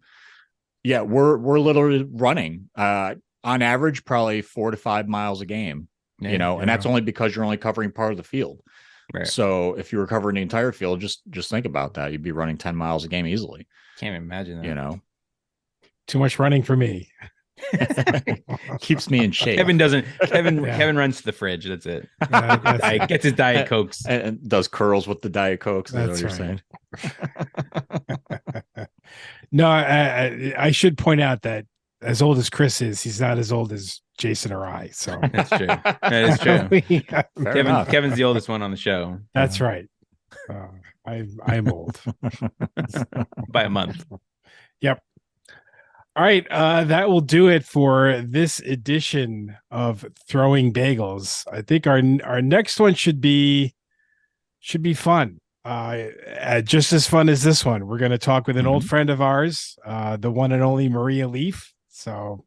yeah, we're literally running on average probably 4 to 5 miles a game. Yeah, you know, and that's only because you're only covering part of the field. right. So if you were covering the entire field, just think about that. You'd be running 10 miles a game easily. Can't even imagine that. You know, Too much running for me. keeps me in shape. Kevin doesn't. Kevin Yeah. Kevin runs to the fridge. That's it. That's Gets his Diet Cokes. and does curls with the Diet Cokes. That's what you're right. No, I should point out that as old as Chris is, he's not as old as Jason or I. So That's true. That is true. saying. Kevin's the oldest one on the show That's right. I'm old by a month. Yep. All right, that will do it for this edition of Throwing Bagels. I think our next one should be fun. Just as fun as this one. We're going to talk with an old friend of ours, the one and only Maria Leaf. So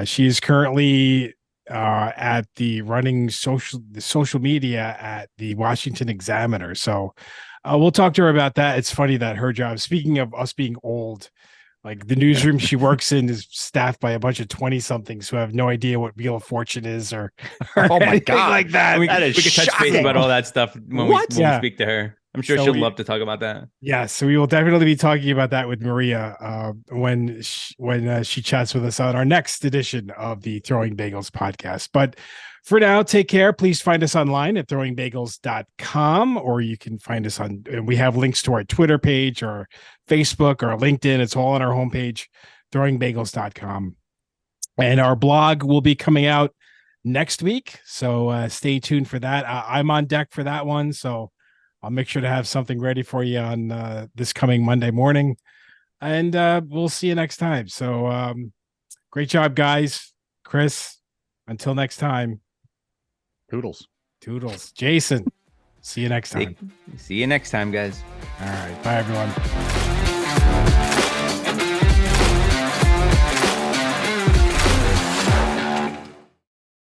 she is currently at the running social media at the Washington Examiner. So we'll talk to her about that. It's funny that her job, speaking of us being old, like the newsroom she works in is staffed by a bunch of 20-somethings who have no idea what Wheel of Fortune is or Oh my God. like that. We That can is touch base shocking. about all that stuff when we speak to her. I'm sure So she'll love to talk about that. Yeah, so we will definitely be talking about that with Maria when she chats with us on our next edition of the Throwing Bagels podcast. But for now, take care. Please find us online at throwingbagels.com, or you can find us on, we have links to our Twitter page or Facebook or LinkedIn. It's all on our homepage, throwingbagels.com. And our blog will be coming out next week. So stay tuned for that. I'm on deck for that one. So I'll make sure to have something ready for you on this coming Monday morning. And we'll see you next time. So great job, guys. Chris, until next time. Toodles. Jason, see you next time. See you next time, guys. All right. Bye, everyone.